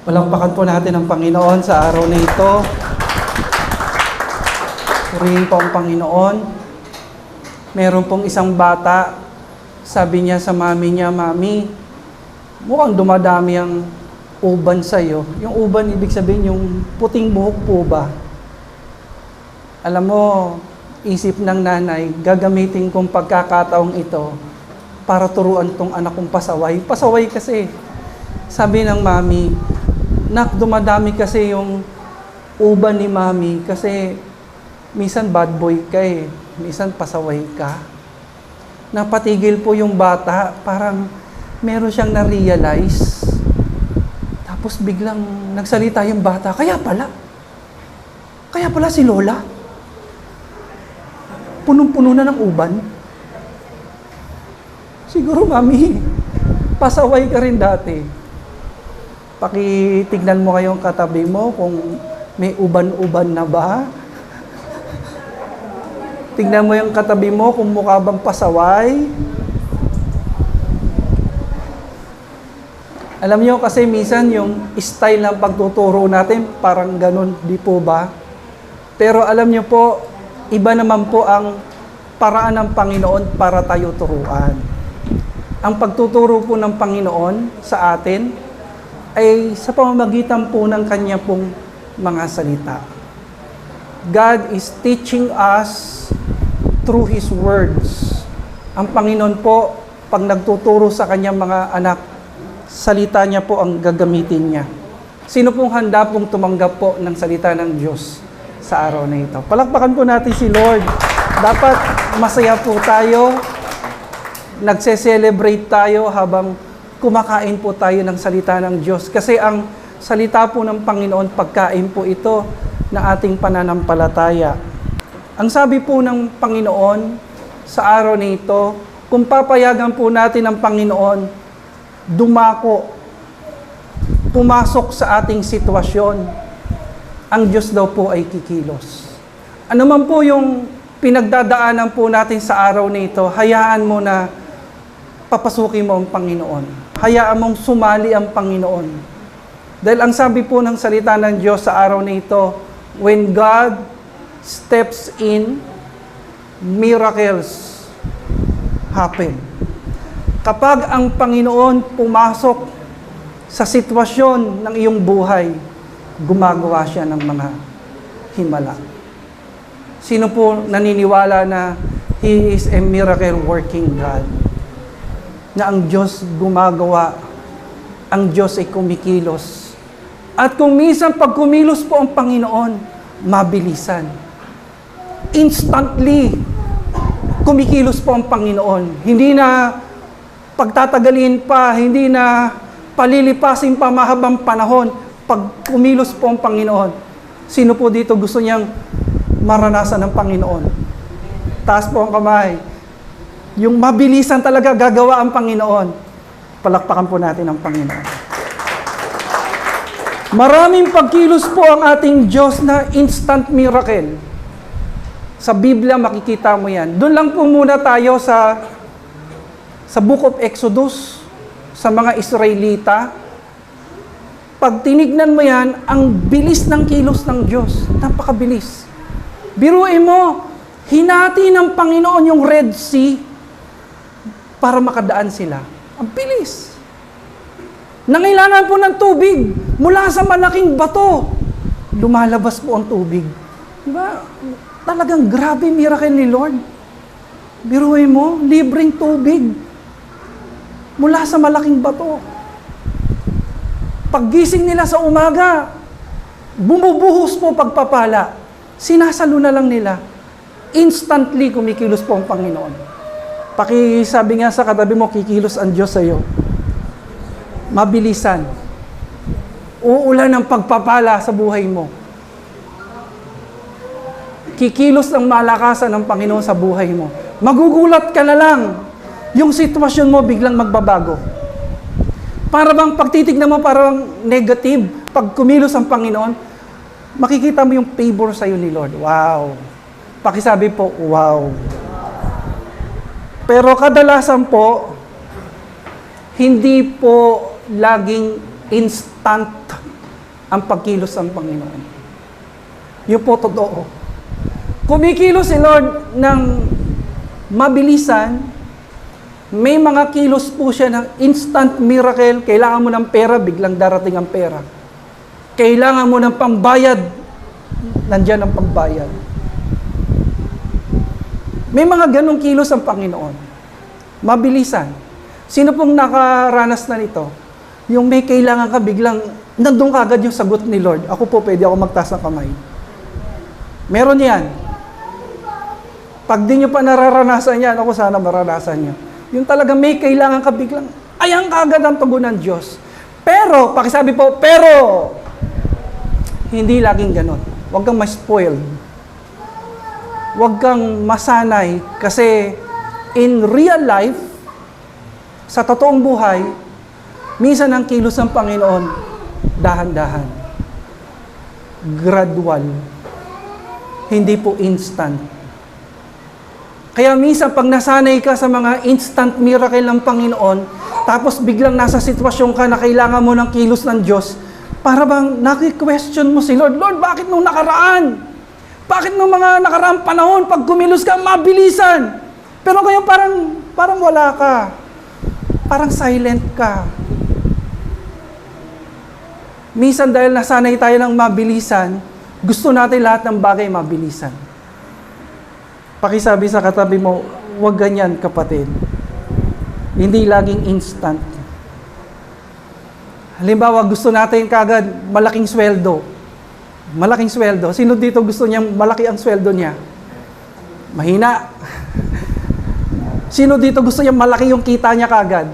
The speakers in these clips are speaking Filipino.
Palakpakan po natin ang Panginoon sa araw na ito. Purihin po ang Panginoon. Meron pong isang bata, sabi niya sa mami niya, "Mami, mukhang dumadami ang uban sa'yo." Yung uban, ibig sabihin yung puting buhok po ba? Alam mo, isip ng nanay, gagamitin kong pagkakataong ito para turuan tong anak kong pasaway. Pasaway kasi. Sabi ng mami, "Nak, dumadami kasi yung uban ni mami kasi minsan bad boy ka eh, minsan pasaway ka." Napatigil po yung bata, parang meron siyang na-realize. Tapos biglang nagsalita yung bata, kaya pala si Lola, punong-puno na ng uban. Siguro, mami, pasaway ka rin dati. Pakitignan mo kayong katabi mo kung may uban-uban na ba. Tignan mo yung katabi mo kung mukha bang pasaway. Alam niyo kasi minsan yung style ng pagtuturo natin parang ganun, di po ba? Pero alam niyo po, iba naman po ang paraan ng Panginoon para tayo turuan. Ang pagtuturo po ng Panginoon sa atin ay sa pamamagitan po ng Kanya pong mga salita. God is teaching us through His words. Ang Panginoon po, pag nagtuturo sa Kanyang mga anak, salita niya po ang gagamitin niya. Sino pong handa pong tumanggap po ng salita ng Diyos sa araw na ito? Palakpakan po natin si Lord. Dapat masaya po tayo, nagse-celebrate tayo habang kumakain po tayo ng salita ng Diyos. Kasi ang salita po ng Panginoon, pagkain po ito na ating pananampalataya. Ang sabi po ng Panginoon sa araw na ito, kung papayagan po natin ng Panginoon, pumasok sa ating sitwasyon, ang Diyos daw po ay kikilos. Ano man po yung pinagdadaanan po natin sa araw na ito, hayaan mo na papasukin mo ang Panginoon. Hayaan mong sumali ang Panginoon. Dahil ang sabi po ng salita ng Diyos sa araw na ito, when God steps in, miracles happen. Kapag ang Panginoon pumasok sa sitwasyon ng iyong buhay, gumagawa siya ng mga himala. Sino po naniniwala na He is a miracle working God? Na ang Diyos gumagawa, ang Diyos ay kumikilos. At kung minsan pag kumilos po ang Panginoon, mabilisan. Instantly, kumikilos po ang Panginoon. Hindi na pagtatagalin pa, hindi na palilipasin pa mahabang panahon. Pag kumilos po ang Panginoon, sino po dito gusto niyang maranasan ng Panginoon? Taas po ang kamay. Yung mabilisan talaga gagawa ang Panginoon. Palakpakan po natin ang Panginoon. Maraming pagkilos po ang ating Diyos na instant miracle. Sa Biblia makikita mo yan. Doon lang po muna tayo sa Book of Exodus, sa mga Israelita. Pag tinignan mo yan, ang bilis ng kilos ng Diyos. Napakabilis. Biruin mo, hinati ng Panginoon yung Red Sea para makadaan sila. Ang bilis. Nangailangan po ng tubig mula sa malaking bato. Lumalabas po ang tubig. Diba? Talagang grabe miracle ni Lord. Biruin mo, libreng tubig mula sa malaking bato. Paggising nila sa umaga, bumubuhos po pagpapala. Sinasalo na lang nila. Instantly kumikilos po ang Panginoon. Pakisabi nga sa katabi mo, kikilos ang Diyos sa iyo. Mabilisan. Uulan ng pagpapala sa buhay mo. Kikilos ng malakasan ng Panginoon sa buhay mo. Magugulat ka na lang. Yung sitwasyon mo biglang magbabago. Para bang pagtitignan mo parang negative. Pag kumilos ang Panginoon, makikita mo yung favor sa iyo ni Lord. Wow. Pakisabi po, wow. Pero kadalasan po, hindi po laging instant ang pagkilos ng Panginoon. Yun po totoo. Kumikilos si Lord ng mabilisan, may mga kilos po siya ng instant miracle. Kailangan mo ng pera, biglang darating ang pera. Kailangan mo ng pambayad, nandyan ang pambayad. May mga ganong kilos ang Panginoon. Mabilisan. Sino pong nakaranas na nito? Yung may kailangan ka, biglang nandun ka agad yung sagot ni Lord. Ako po, pwede ako magtaas ng kamay. Meron yan. Pag di nyo pa nararanasan yan, ako sana maranasan nyo. Yung talaga may kailangan ka, biglang, ayan ka agad ang tugon ng Diyos. Pero, pakisabi po, pero, hindi laging ganon. Huwag kang ma-spoiled. Huwag kang masanay kasi in real life, sa totoong buhay, minsan ang kilos ng Panginoon, dahan-dahan. Gradual. Hindi po instant. Kaya minsan pag nasanay ka sa mga instant miracle ng Panginoon, tapos biglang nasa sitwasyon ka na kailangan mo ng kilos ng Diyos, para bang naki-question mo si Lord, Lord, bakit nung nakaraan? Bakit nung mga nakaraang panahon, pag kumilos ka, mabilisan? Pero ngayon parang wala ka. Parang silent ka. Minsan dahil nasanay tayo ng mabilisan, gusto natin lahat ng bagay mabilisan. Pakisabi sa katabi mo, huwag ganyan kapatid. Hindi laging instant. Halimbawa, gusto natin kagad malaking sweldo. Malaking sweldo. Sino dito gusto niyang malaki ang sweldo niya? Mahina. Sino dito gusto niyang malaki yung kita niya kagad?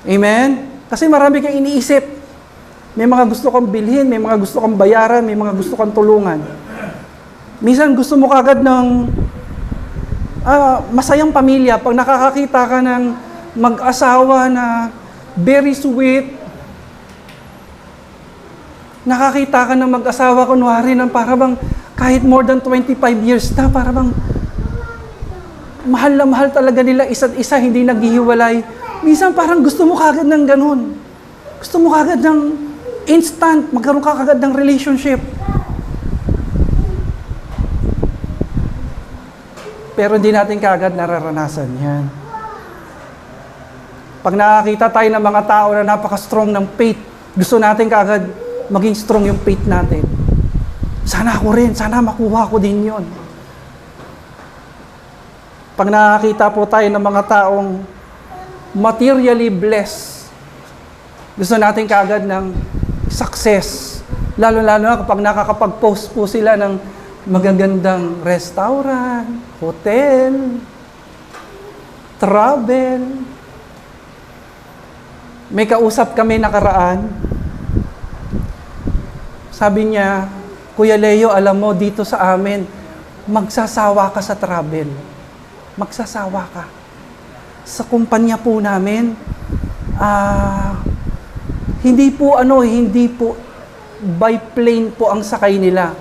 Amen? Kasi marami kang iniisip. May mga gusto kang bilhin, may mga gusto kang bayaran, may mga gusto kang tulungan. Minsan gusto mo kagad ng masayang pamilya. Pag nakakakita ka ng mag-asawa na very sweet, nakakita ka ng mag-asawa kunwari ng parang kahit more than 25 years na, parang mahal na mahal talaga nila isa't isa, hindi naghihiwalay. Minsan parang gusto mo kagad ng ganun. Gusto mo kagad ng instant, magkaroon ka kagad ng relationship. Pero hindi natin kaagad nararanasan yan. Pag nakakita tayo ng mga tao na napaka-strong ng faith, gusto natin kaagad maging strong yung faith natin. Sana ako rin, sana makuha ko din yon. Pag nakakita po tayo ng mga taong materially blessed, gusto natin kaagad ng success. Lalo-lalo na kapag nakakapag-post po sila ng magagandang restaurant, hotel, travel. May kausap kami nakaraan. Sabi niya, Kuya Leo, alam mo, dito sa amin, magsasawa ka sa travel. Magsasawa ka. Sa kumpanya po namin, hindi po by plane po ang sakay nila.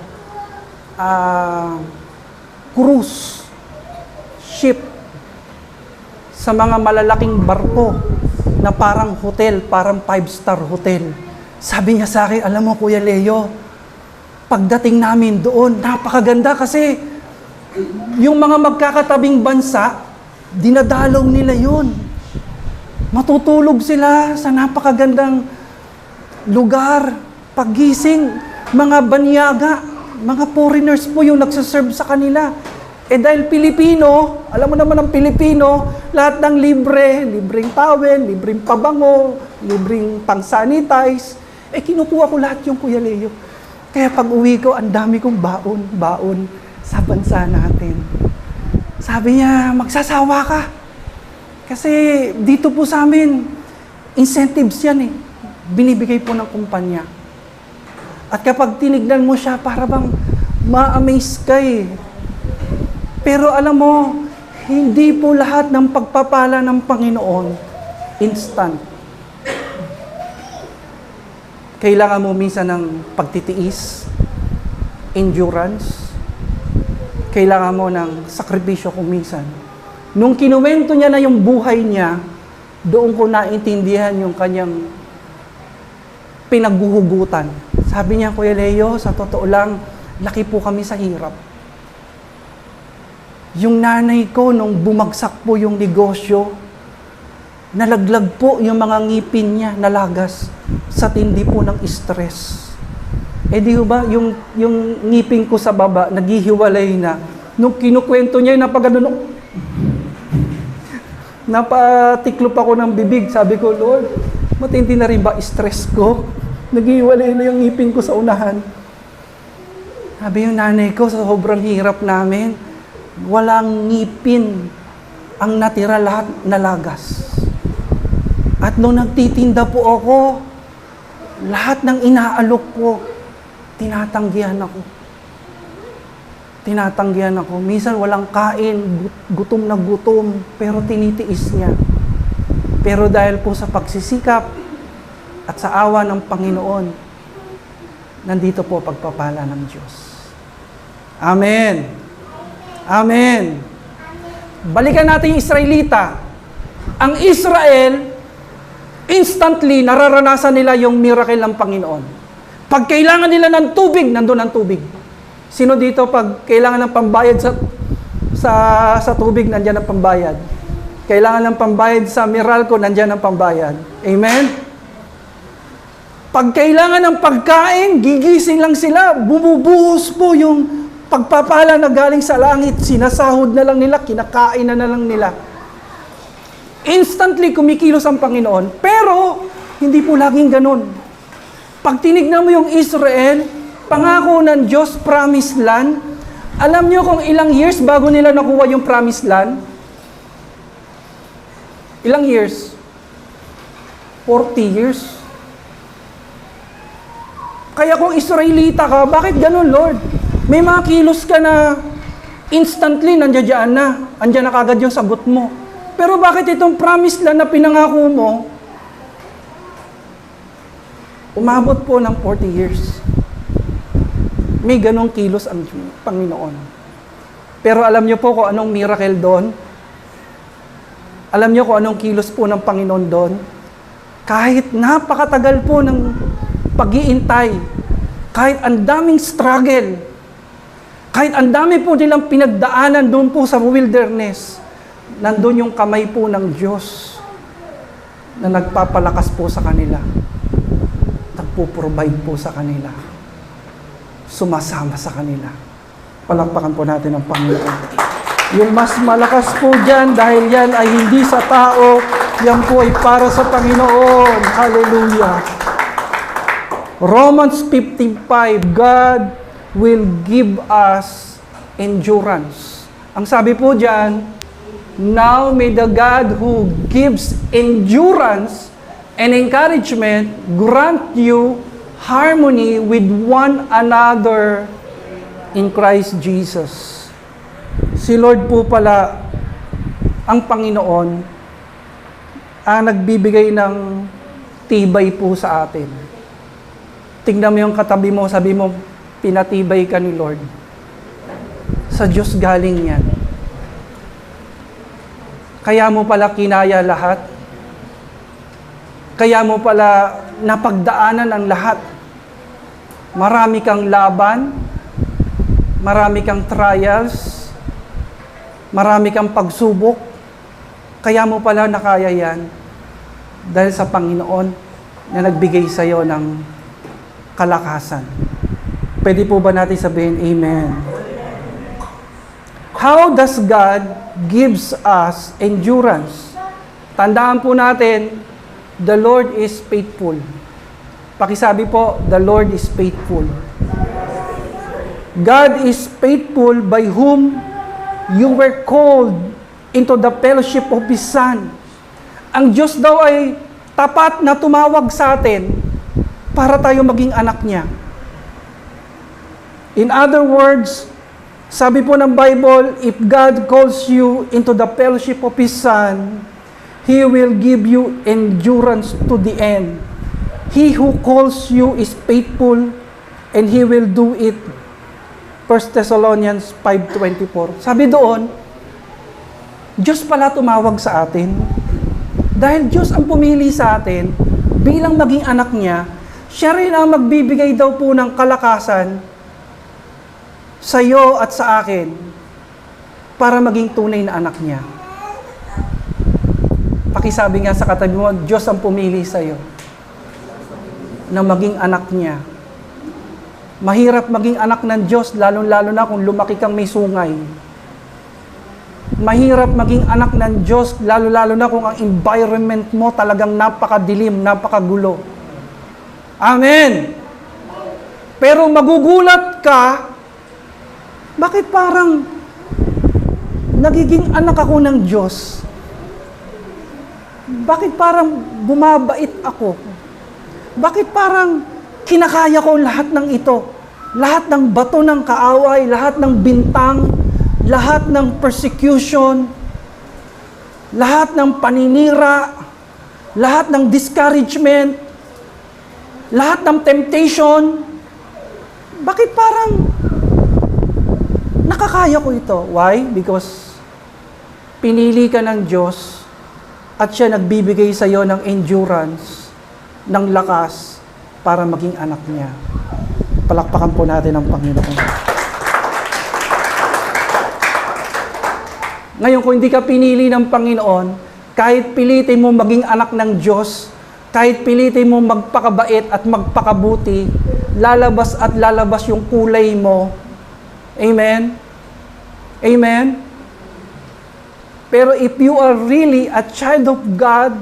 Cruise ship sa mga malalaking barko na parang hotel, parang 5-star hotel. Sabi niya sa akin, alam mo Kuya Leo, pagdating namin doon, napakaganda kasi yung mga magkakatabing bansa, dinadalaw nila yun. Matutulog sila sa napakagandang lugar. Paggising, mga banyaga, mga foreigners po yung nagsaserve sa kanila. Eh dahil Pilipino, alam mo naman ang Pilipino, lahat ng libreng towel, libreng pabango, libreng pang-sanitize, kinukuha ko lahat yung Kuya Leo. Kaya pag uwi ko, ang dami kong baon sa bansa natin. Sabi niya, magsasawa ka. Kasi dito po sa amin, incentives yan binibigay po ng kumpanya. At kapag tinignan mo siya, para bang ma-amaze ka Pero alam mo, hindi po lahat ng pagpapala ng Panginoon instant. Kailangan mo minsan ng pagtitiis, endurance. Kailangan mo ng sakripisyo kung minsan. Nung kinuwento niya na yung buhay niya, doon ko naintindihan yung kanyang pinaghuhugutan. Sabi niya, Kuya Leo, sa totoo lang, laki po kami sa hirap. Yung nanay ko, nung bumagsak po yung negosyo, nalaglag po yung mga ngipin niya, nalagas sa tindi po ng stress. Eh di ba, yung ngipin ko sa baba, naghihiwalay na. Nung kinukwento niya, napatiklop ako ng bibig. Sabi ko, Lord, matindi na rin ba stress ko? Naghihiwalay na yung ngipin ko sa unahan. Sabi yung nanay ko, sa sobrang hirap namin, walang ngipin. Ang natira lahat nalagas. At nung nagtitinda po ako, lahat ng inaalok ko, tinatanggihan ako. Tinatanggihan ako. Minsan walang kain, gutom na gutom, pero tinitiis niya. Pero dahil po sa pagsisikap at sa awa ng Panginoon, nandito po pagpapala ng Diyos. Amen. Amen. Balikan natin yung Israelita. Ang Israel, instantly nararanasan nila yung miracle ng Panginoon. Pag kailangan nila ng tubig, nandun ang tubig. Sino dito pag kailangan ng pambayad sa tubig, nandiyan ang pambayad. Kailangan ng pambayad sa Meralco, nandiyan ang pambayad. Amen? Pag kailangan ng pagkain, gigising lang sila, bumubuhos po yung pagpapala na galing sa langit, sinasahod na lang nila, kinakain na lang nila. Instantly kumikilos ang Panginoon, pero hindi po laging ganun. Pag tinignan mo yung Israel, pangako ng Diyos, promised land, alam nyo kung ilang years bago nila nakuha yung promised land? Ilang years? 40 years. Kaya kung Israelita ka, bakit ganun, Lord? May mga kilos ka na instantly nandiyan na. Andiyan na kagad yung sagot mo. Pero bakit itong promised land na pinangako mo, umabot po ng 40 years? May ganong kilos ang Panginoon. Pero alam niyo po kung anong miracle doon? Alam niyo kung anong kilos po ng Panginoon doon? Kahit napakatagal po ng pag-iintay, kahit ang daming struggle, kahit ang dami po nilang pinagdaanan doon po sa wilderness, nandun yung kamay po ng Diyos na nagpapalakas po sa kanila. Nagpo-provide po sa kanila. Sumasama sa kanila. Palakpakan po natin ang Panginoon. Yung mas malakas po dyan, dahil yan ay hindi sa tao, yan po ay para sa Panginoon. Hallelujah. Romans 15:5, God will give us endurance. Ang sabi po dyan, now may the God who gives endurance and encouragement grant you harmony with one another in Christ Jesus. Si Lord po pala, ang Panginoon, ang nagbibigay ng tibay po sa atin. Tingnan mo yung katabi mo, sabi mo, pinatibay ka ni Lord. Sa Diyos galing yan. Kaya mo pala kinaya lahat. Kaya mo pala napagdaanan ang lahat. Marami kang laban, marami kang trials, marami kang pagsubok. Kaya mo pala nakaya yan dahil sa Panginoon na nagbigay sa iyo ng kalakasan. Pwede po ba natin sabihin, Amen? How does God gives us endurance? Tandaan po natin, the Lord is faithful. Pakisabi po, the Lord is faithful. God is faithful by whom you were called into the fellowship of His Son. Ang Diyos daw ay tapat na tumawag sa atin para tayo maging anak niya. In other words, sabi po ng Bible, if God calls you into the fellowship of His Son, He will give you endurance to the end. He who calls you is faithful and He will do it. 1 Thessalonians 5:24. Sabi doon, Diyos pala tumawag sa atin. Dahil Diyos ang pumili sa atin bilang maging anak niya, siya rin ang magbibigay daw po ng kalakasan sa iyo at sa akin para maging tunay na anak niya. Pakisabi nga sa katabi mo, Diyos ang pumili sa iyo na maging anak niya. Mahirap maging anak ng Diyos, lalo-lalo na kung lumaki kang may sungay. Mahirap maging anak ng Diyos, lalo-lalo na kung ang environment mo talagang napakadilim, napakagulo. Amen! Pero magugulat ka, bakit parang nagiging anak ako ng Diyos? Bakit parang bumabait ako? Bakit parang kinakaya ko lahat ng ito? Lahat ng bato ng kaaway, lahat ng bintang, lahat ng persecution, lahat ng paninira, lahat ng discouragement, lahat ng temptation. Bakit parang nakakaya ko ito? Why? Because pinili ka ng Diyos at siya nagbibigay sa iyo ng endurance, ng lakas para maging anak niya. Palakpakan po natin ang Panginoon. Ngayon, kung hindi ka pinili ng Panginoon, kahit pilitin mo maging anak ng Diyos, kahit pilitin mo magpakabait at magpakabuti, lalabas at lalabas yung kulay mo. Amen? Amen? Pero if you are really a child of God,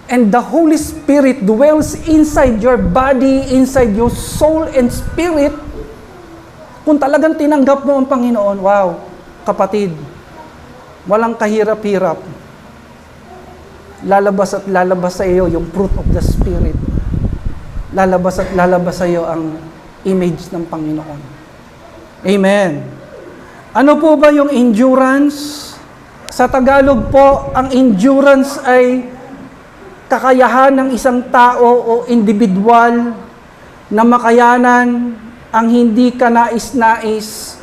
and the Holy Spirit dwells inside your body, inside your soul and spirit, kung talagang tinanggap mo ang Panginoon, wow, kapatid, walang kahirap-hirap. Lalabas at lalabas sa iyo yung fruit of the Spirit. Lalabas at lalabas sa iyo ang image ng Panginoon. Amen. Ano po ba yung endurance? Sa Tagalog po, ang endurance ay kakayahan ng isang tao o individual na makayanan ang hindi ka nais-nais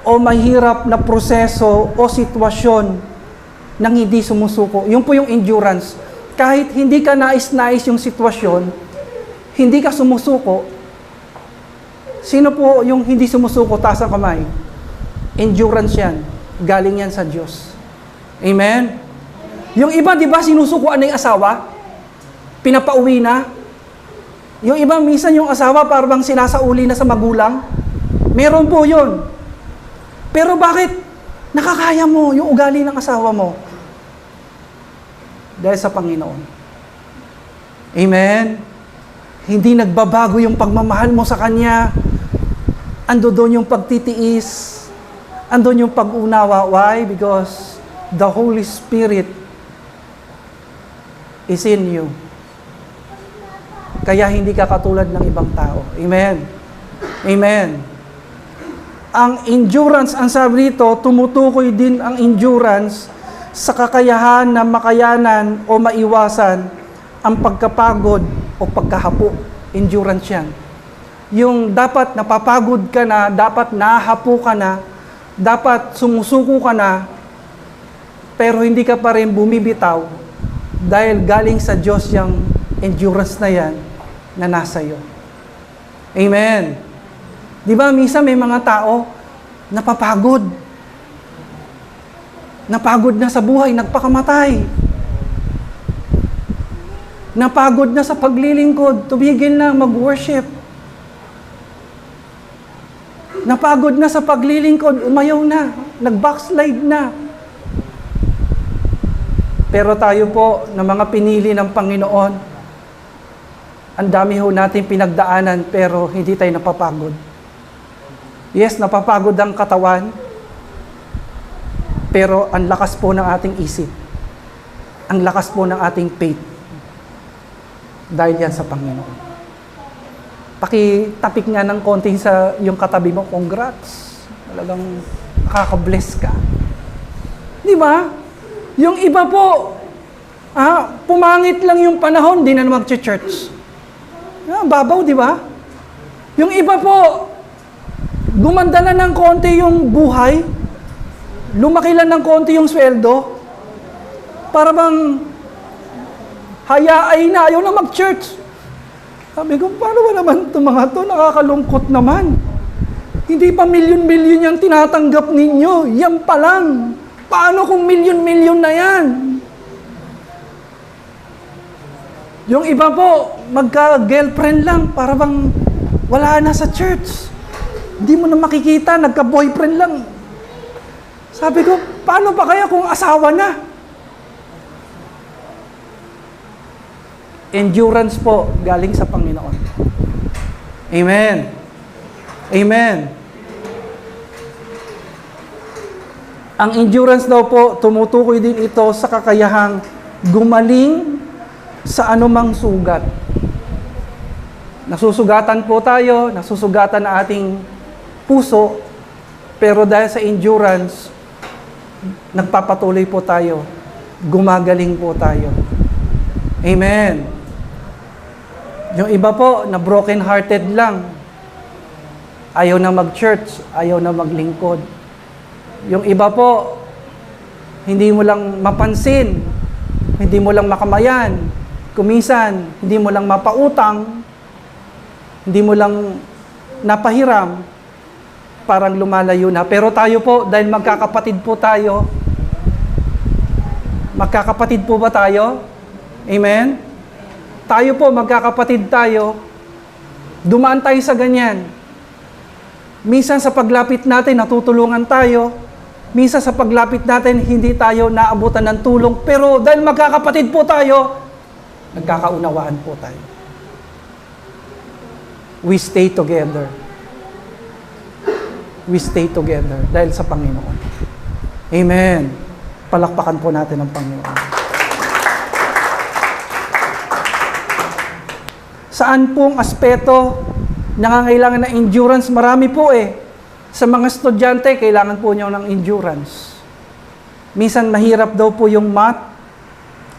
o mahirap na proseso o sitwasyon nang hindi sumusuko. Yun po yung endurance. Kahit hindi ka nais-nais yung sitwasyon, hindi ka sumusuko. Sino po yung hindi sumusuko? Taas ang kamay. Endurance yan. Galing yan sa Diyos. Amen? Yung iba, di ba, sinusukuan na yung asawa? Pinapauwi na. Yung iba, minsan yung asawa parang sinasauli na sa magulang. Meron po yun. Pero bakit nakakaya mo yung ugali ng asawa mo? Dahil sa Panginoon. Amen? Hindi nagbabago yung pagmamahal mo sa Kanya. Ando doon yung pagtitiis. Andun yung pag-unawa. Why? Because the Holy Spirit is in you. Kaya hindi ka katulad ng ibang tao. Amen. Amen. Ang endurance, ang sabi dito, tumutukoy din ang endurance sa kakayahan na makayanan o maiwasan ang pagkapagod o pagkahapo. Endurance yan. Yung dapat napapagod ka na, dapat nahapo ka na, dapat sumusuko ka na, pero hindi ka pa rin bumibitaw dahil galing sa Diyos yung endurance na yan na nasa iyo. Amen. Di ba, minsan may mga tao napapagod. Napagod na sa buhay, nagpakamatay. Napagod na sa paglilingkod, tumigil na mag-worship. Napagod na sa paglilingkod, umayaw na, nag-backslide na. Pero tayo po, na mga pinili ng Panginoon, ang dami ho natin pinagdaanan, pero hindi tayo napapagod. Yes, napapagod ang katawan, pero ang lakas po ng ating isip. Ang lakas po ng ating faith. Dahil yan sa Panginoon. Pakitapik nga ng konti sa yung katabi mo, congrats. Talagang nakaka-bless ka. Di ba? Yung iba po, pumangit lang yung panahon, di na mag-church. Babaw, di ba? Yung iba po, gumanda na ng konti yung buhay, lumaki lang ng konti yung sweldo, para bang hayaay na, ayaw na mag-church. Sabi ko, paano ba naman itong mga to? Nakakalungkot naman. Hindi pa milyon-milyon yung tinatanggap ninyo. Yan pa lang. Paano kung milyon-milyon na yan? Yung iba po, magka-girlfriend lang, para bang wala na sa church. Hindi mo na makikita, nagka-boyfriend lang. Sabi ko, paano ba kaya kung asawa na? Endurance po, galing sa Panginoon. Amen. Amen. Ang endurance daw po, tumutukoy din ito sa kakayahang gumaling sa anumang sugat. Nasusugatan po tayo, nasusugatan na ating puso, pero dahil sa endurance, nagpapatuloy po tayo, gumagaling po tayo. Amen. Yung iba po, na broken-hearted lang, ayaw na mag-church, ayaw na maglingkod. Yung iba po, hindi mo lang mapansin, hindi mo lang makamayan, kuminsan, hindi mo lang mapautang, hindi mo lang napahiram, parang lumalayo na. Pero tayo po, dahil magkakapatid po tayo, magkakapatid po ba tayo? Amen? Tayo po, magkakapatid tayo, dumaan tayo sa ganyan. Minsan sa paglapit natin, natutulungan tayo. Minsan sa paglapit natin, hindi tayo naabutan ng tulong. Pero dahil magkakapatid po tayo, nagkakaunawaan po tayo. We stay together. We stay together dahil sa Panginoon. Amen. Palakpakan po natin ang Panginoon. Saan pong aspeto nangangailangan ng endurance? Marami po eh. Sa mga estudyante, kailangan po niyo ng endurance. Minsan mahirap daw po yung math.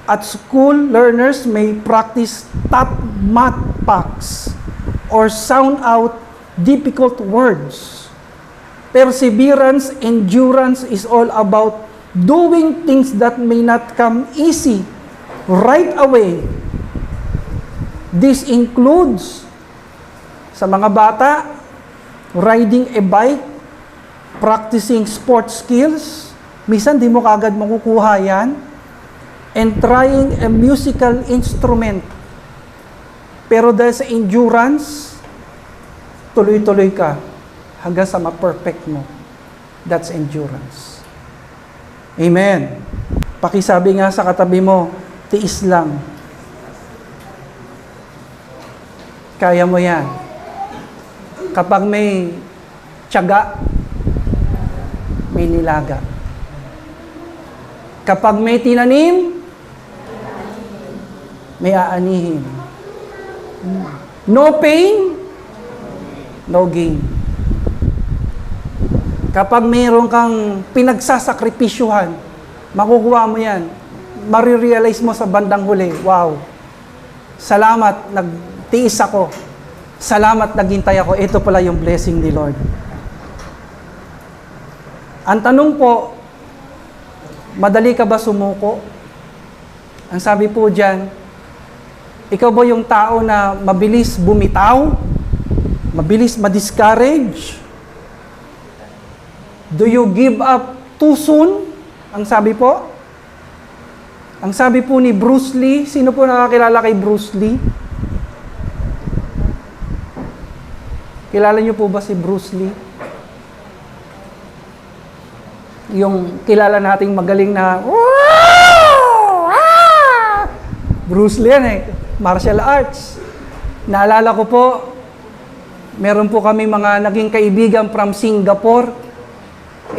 At school, learners may practice top math facts or sound out difficult words. Perseverance, endurance is all about doing things that may not come easy right away. This includes, sa mga bata, riding a bike, practicing sports skills, minsan di mo kaagad makukuha yan, and trying a musical instrument. Pero dahil sa endurance, tuloy-tuloy ka hanggang sa ma-perfect mo. That's endurance. Amen. Pakisabi nga sa katabi mo, tiis lang. Kaya mo yan. Kapag may tiyaga, may nilaga. Kapag may tinanim, may aanihin. No pain, no gain. Kapag mayroon kang pinagsasakripisyuhan, makukuha mo yan. Marirealize mo sa bandang huli, wow, salamat, nagtiis ako. Salamat, naghintay ako. Ito pala yung blessing ni Lord. Ang tanong po, madali ka ba sumuko? Ang sabi po dyan, ikaw ba yung tao na mabilis bumitaw? Mabilis ma-discourage? Do you give up too soon? Ang sabi po? Ang sabi po ni Bruce Lee, sino po nakakilala kay Bruce Lee? Kilala niyo po ba si Bruce Lee? Yung kilala nating magaling na Bruce Lee yan eh, martial arts. Naalala ko po, meron po kami mga naging kaibigan from Singapore.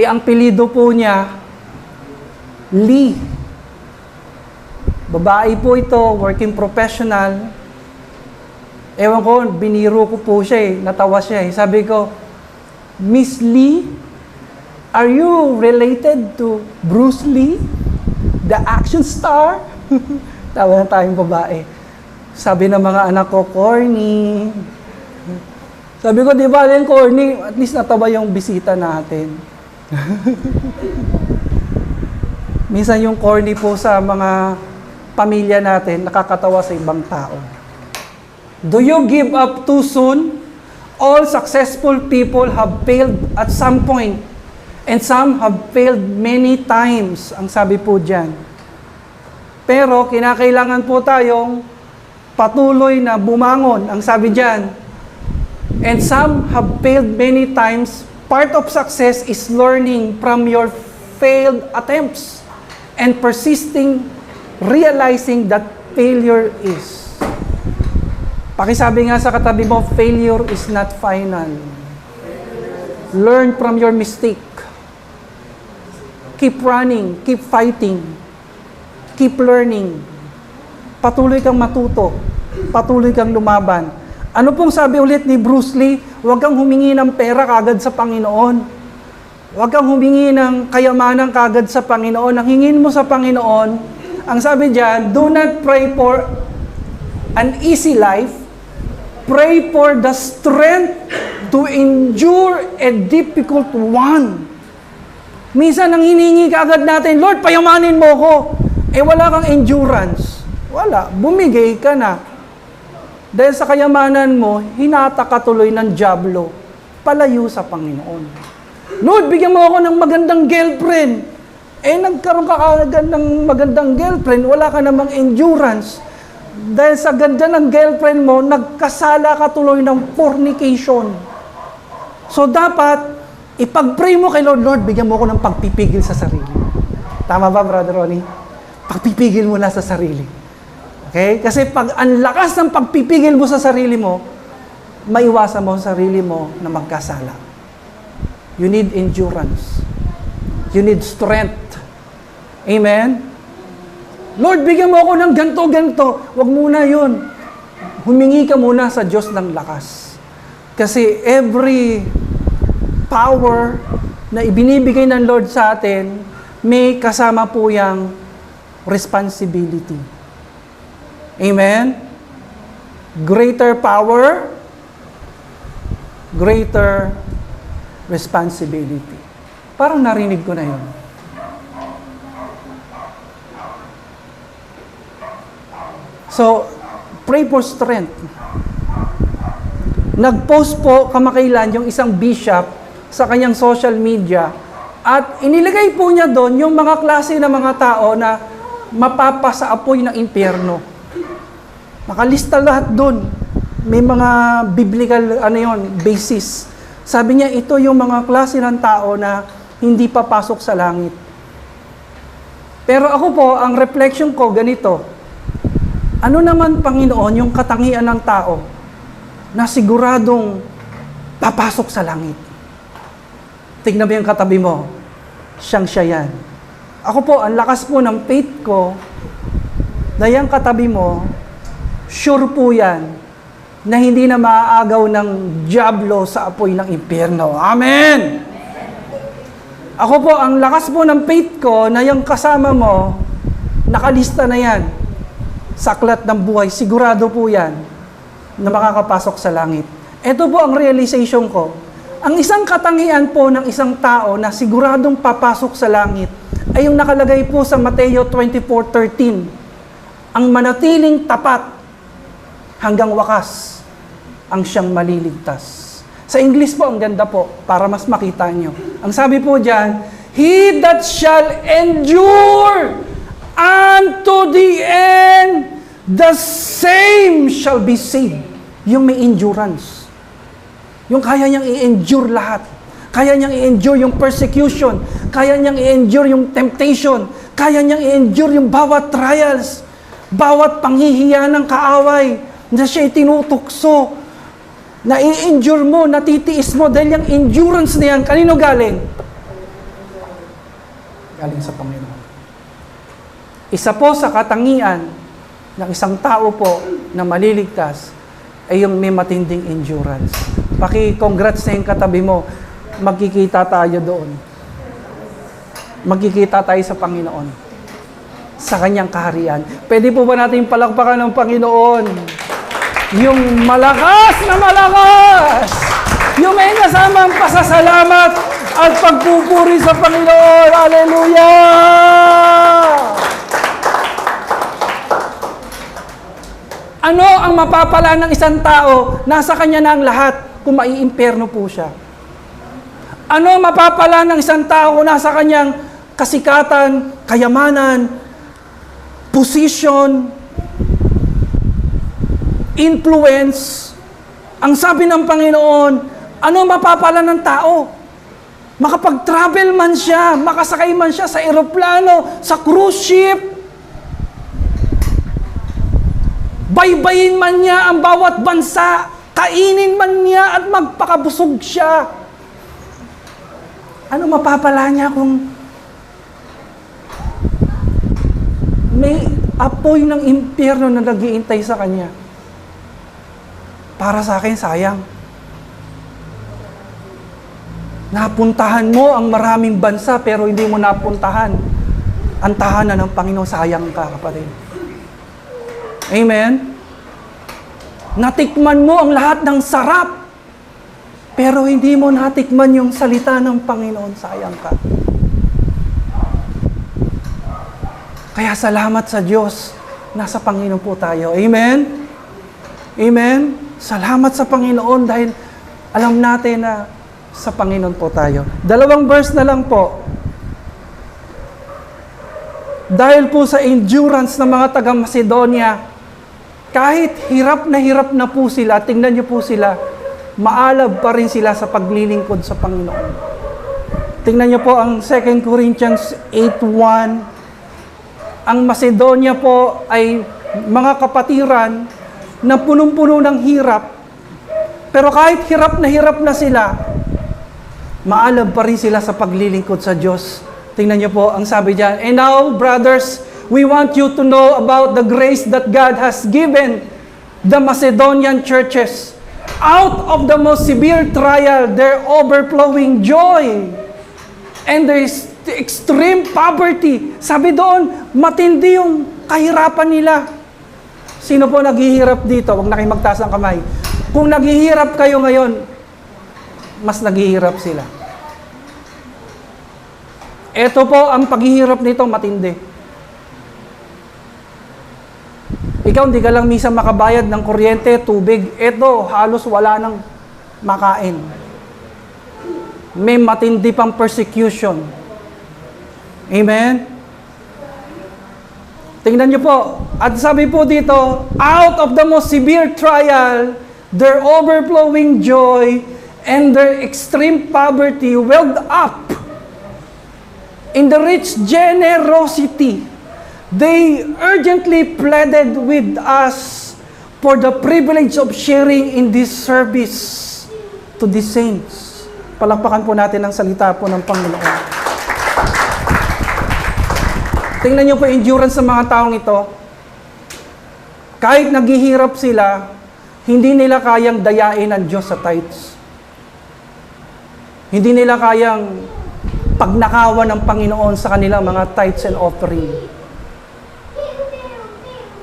Ang pilido po niya, Lee. Babae po ito, working professional. Ewan ko, biniro ko po siya eh, natawa siya eh. Sabi ko, Miss Lee, are you related to Bruce Lee, the action star? Tawa na tayong babae. Sabi ng mga anak ko, corny. Sabi ko, di ba rin corny? At least natawa yung bisita natin. Minsan yung corny po sa mga pamilya natin, nakakatawa sa ibang tao. Do you give up too soon? All successful people have failed at some point, and some have failed many times, ang sabi po dyan. Pero kinakailangan po tayong patuloy na bumangon, ang sabi dyan. And some have failed many times. Part of success is learning from your failed attempts and persisting, realizing that failure is. Pakisabi nga sa katabi mo, failure is not final. Learn from your mistake. Keep running, keep fighting, keep learning. Patuloy kang matuto, patuloy kang lumaban. Ano pong sabi ulit ni Bruce Lee? Huwag kang humingi ng pera kagad sa Panginoon. Huwag kang humingi ng kayamanan kagad sa Panginoon. Ang hingin mo sa Panginoon, ang sabi diyan, do not pray for an easy life. Pray for the strength to endure a difficult one. Minsan ang hiningi kagad natin, Lord, payamanin mo ko. Eh wala kang endurance. Wala. Bumigay ka na. Dahil sa kayamanan mo, hinata ka tuloy ng dyablo, palayo sa Panginoon. Lord, bigyan mo ako ng magandang girlfriend. Eh, nagkaroon ka agad ng magandang girlfriend, wala ka namang endurance. Dahil sa ganda ng girlfriend mo, nagkasala ka tuloy ng fornication. So, dapat, ipag-pray mo kay Lord, Lord, bigyan mo ako ng pagpipigil sa sarili. Tama ba, Brother Ronnie? Pagpipigil mo na sa sarili. Okay? Kasi pag ang lakas ng pagpipigil mo sa sarili mo, maiwasan mo sa sarili mo na magkasala. You need endurance. You need strength. Amen? Lord, bigyan mo ako ng ganto-ganto. Huwag muna yun. Humingi ka muna sa Diyos ng lakas. Kasi every power na ibinibigay ng Lord sa atin, may kasama po yung responsibility. Amen? Greater power, greater responsibility. Parang narinig ko na yun. So, pray for strength. Nag-post po kamakailan yung isang bishop sa kanyang social media at inilagay po niya doon yung mga klase ng mga tao na mapapasa apoy ng impyerno. Nakalista lahat doon. May mga biblical basis. Sabi niya, ito yung mga klase ng tao na hindi papasok sa langit. Pero ako po, ang reflection ko ganito. Ano naman, Panginoon, yung katangian ng tao na siguradong papasok sa langit? Tignan mo yung katabi mo. Siya yan. Ako po, ang lakas po ng faith ko na yung katabi mo, sure po yan na hindi na maaagaw ng dyablo sa apoy ng impyerno. Amen! Ako po, ang lakas po ng faith ko na yung kasama mo, nakalista na yan sa aklat ng buhay. Sigurado po yan na makakapasok sa langit. Ito po ang realization ko. Ang isang katangian po ng isang tao na siguradong papasok sa langit ay yung nakalagay po sa Mateo 24:13. Ang manatiling tapat hanggang wakas ang siyang maliligtas. Sa English po, ang ganda po, para mas makita nyo. Ang sabi po dyan, He that shall endure unto the end, the same shall be saved. Yung may endurance. Yung kaya niyang i-endure lahat. Kaya niyang i-endure yung persecution. Kaya niyang i-endure yung temptation. Kaya niyang i-endure yung bawat trials. Bawat panghihiya ng kaaway na siya tinutukso, na i-endure mo, natitiis mo, dahil yung endurance na yan, kanino galing? Galing sa Panginoon. Isa po sa katangian ng isang tao po na maliligtas ay yung may matinding endurance. Paki-congrats na yung katabi mo, magkikita tayo doon. Magkikita tayo sa Panginoon, sa Kanyang kaharian. Pwede po ba natin palakpakan ng Panginoon? Yung malakas na malakas, yung may kasamang pasasalamat at pagpupuri sa Panginoon. Hallelujah! Ano ang mapapala ng isang tao? Nasa kanya na ang lahat kung maiimperno po siya. Ano ang mapapala ng isang tao kung nasa kanyang kasikatan, kayamanan, position, influence? Ang sabi ng Panginoon, ano mapapala ng tao? Makapag-travel man siya, makasakay man siya sa eroplano, sa cruise ship, baybayin man niya ang bawat bansa, kainin man niya at magpakabusog siya. Ano mapapala niya kung may apoy ng impyerno na nag-iintay sa kanya? Para sa akin, sayang. Napuntahan mo ang maraming bansa pero hindi mo napuntahan ang tahanan ng Panginoon. Sayang ka, kapatid. Amen? Natikman mo ang lahat ng sarap, pero hindi mo natikman yung salita ng Panginoon. Sayang ka. Kaya salamat sa Diyos, nasa Panginoon po tayo. Amen? Amen? Salamat sa Panginoon dahil alam natin na sa Panginoon po tayo. 2 verse na lang po. Dahil po sa endurance ng mga taga-Macedonia, kahit hirap na po sila, tingnan niyo po sila, maalab pa rin sila sa paglilingkod sa Panginoon. Tingnan niyo po ang 2 Corinthians 8:1. Ang Macedonia po ay mga kapatiran na punong-puno ng hirap. Pero kahit hirap na sila, maalab pa rin sila sa paglilingkod sa Diyos. Tingnan niyo po ang sabi diyan. And now, brothers, we want you to know about the grace that God has given the Macedonian churches. Out of the most severe trial, their overflowing joy and their extreme poverty. Sabi doon, matindi yung kahirapan nila. Sino po naghihirap dito? Huwag na kayo magtaas ng kamay. Kung naghihirap kayo ngayon, mas naghihirap sila. Ito po, ang paghihirap nito, matindi. Ikaw, hindi ka lang minsan makabayad ng kuryente, tubig. Ito, halos wala nang makain. May matindi pang persecution. Amen? Tingnan niyo po. At sabi po dito, out of the most severe trial, their overflowing joy and their extreme poverty welled up in the rich generosity. They urgently pleaded with us for the privilege of sharing in this service to the saints. Palakpakan po natin ang salita po ng Panginoon. Tingnan niyo po endurance sa mga taong ito. Kahit naghihirap sila, hindi nila kayang dayain ang Diyos sa tithes. Hindi nila kayang pagnakawan ng Panginoon sa kanilang mga tithes and offering.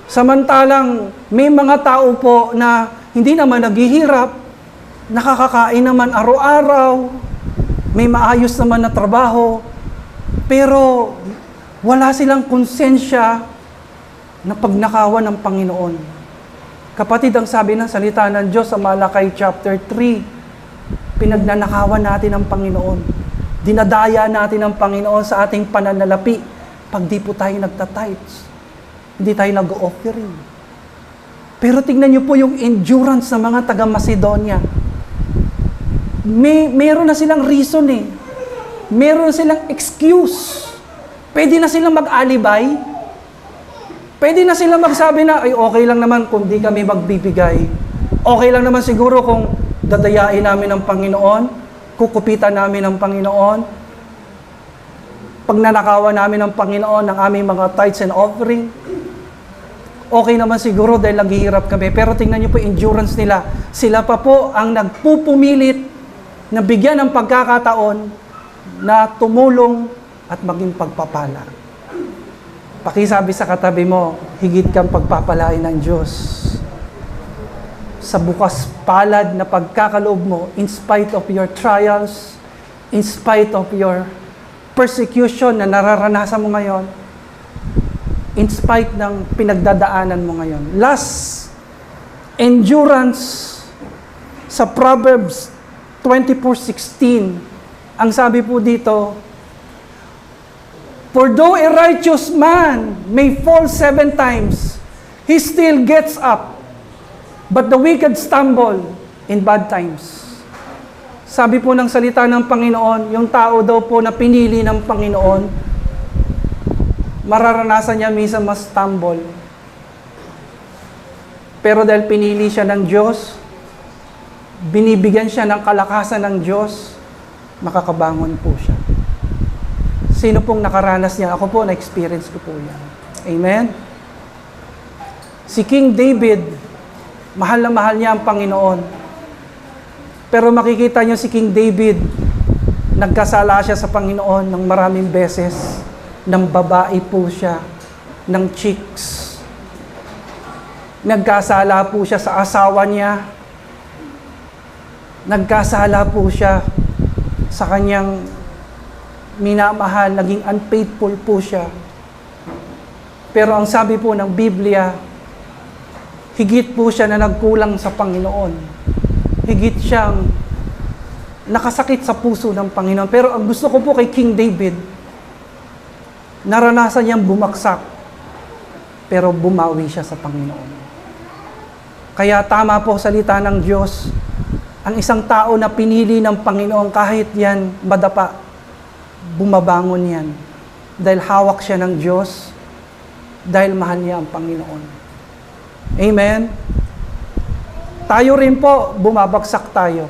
Samantalang may mga tao po na hindi naman naghihirap, nakakakain naman araw-araw, may maayos naman na trabaho, pero wala silang konsensya na pagnakawan ng Panginoon. Kapatid, ang sabi ng salita ng Diyos sa Malakay chapter 3, pinagnanakawan natin ang Panginoon. Dinadaya natin ang Panginoon sa ating pananalapi pag di po tayo nagtatites. Hindi tayo nag-offering. Pero tingnan niyo po yung endurance ng mga taga-Macedonia. Meron na silang reason eh. Meron na silang excuse. Pwede na silang mag-alibay. Pwede na silang magsabi na, ay okay lang naman kung di kami magbibigay. Okay lang naman siguro kung dadayain namin ng Panginoon, kukupitan namin ng Panginoon, pagnanakawan namin ng Panginoon ng aming mga tithes and offering. Okay naman siguro dahil naghihirap kami. Pero tingnan niyo po endurance nila. Sila pa po ang nagpupumilit na bigyan ng pagkakataon na tumulong at maging pagpapala. Pakisabi sa katabi mo, higit kang pagpapalain ng Diyos. Sa bukas palad na pagkakaloob mo, in spite of your trials, in spite of your persecution na nararanasan mo ngayon, in spite ng pinagdadaanan mo ngayon. Last Endurance sa Proverbs 24:16. Ang sabi po dito, "For though a righteous man may fall 7 times, he still gets up, but the wicked stumble in bad times." Sabi po ng salita ng Panginoon, yung tao daw po na pinili ng Panginoon, mararanasan niya minsan mas stumble. Pero dahil pinili siya ng Diyos, binibigyan siya ng kalakasan ng Diyos, makakabangon po siya. Sino pong nakaranas niya? Ako po, na-experience ko po yan. Amen? Si King David, mahal na mahal niya ang Panginoon. Pero makikita niyo si King David, nagkasala siya sa Panginoon ng maraming beses, ng babae po siya, ng chicks. Nagkasala po siya sa asawa niya. Nagkasala po siya sa kanyang minamahal, naging unfaithful po siya. Pero ang sabi po ng Biblia, higit po siya na nagkulang sa Panginoon. Higit siyang nakasakit sa puso ng Panginoon. Pero ang gusto ko po kay King David, naranasan niyang bumaksak, pero bumawi siya sa Panginoon. Kaya tama po salita ng Diyos, ang isang tao na pinili ng Panginoon, kahit yan madapa, bumabangon yan. Dahil hawak siya ng Diyos, dahil mahal niya ang Panginoon. Amen? Tayo rin po, bumabagsak tayo.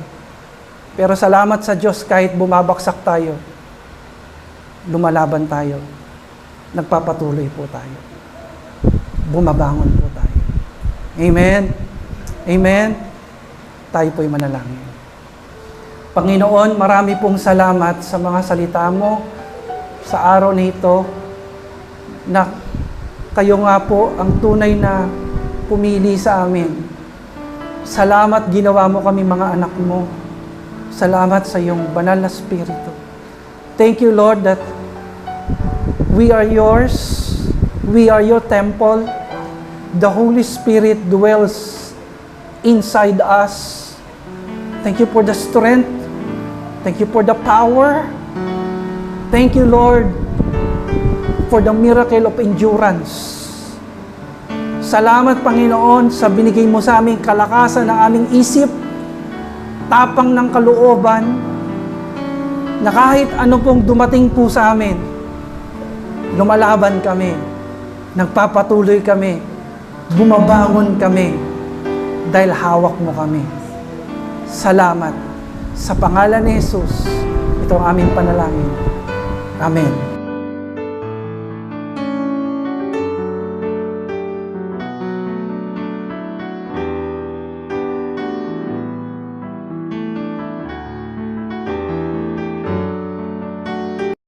Pero salamat sa Diyos, kahit bumabagsak tayo, lumalaban tayo. Nagpapatuloy po tayo. Bumabangon po tayo. Amen? Amen? Tayo po'y manalangin. Panginoon, marami pong salamat sa mga salita mo sa araw na ito, na kayo nga po ang tunay na pumili sa amin. Salamat, ginawa mo kami mga anak mo. Salamat sa iyong banal na Espiritu. Thank you, Lord, that we are yours. We are your temple. The Holy Spirit dwells inside us. Thank you for the strength. Thank you for the power. Thank you, Lord, for the miracle of endurance. Salamat, Panginoon, sa binigay mo sa aming kalakasan ng aming isip, tapang ng kalooban, na kahit ano pong dumating po sa amin, lumalaban kami, nagpapatuloy kami, bumabangon kami, dahil hawak mo kami. Salamat. Sa pangalan ni Jesus, ito ang aming panalangin. Amen.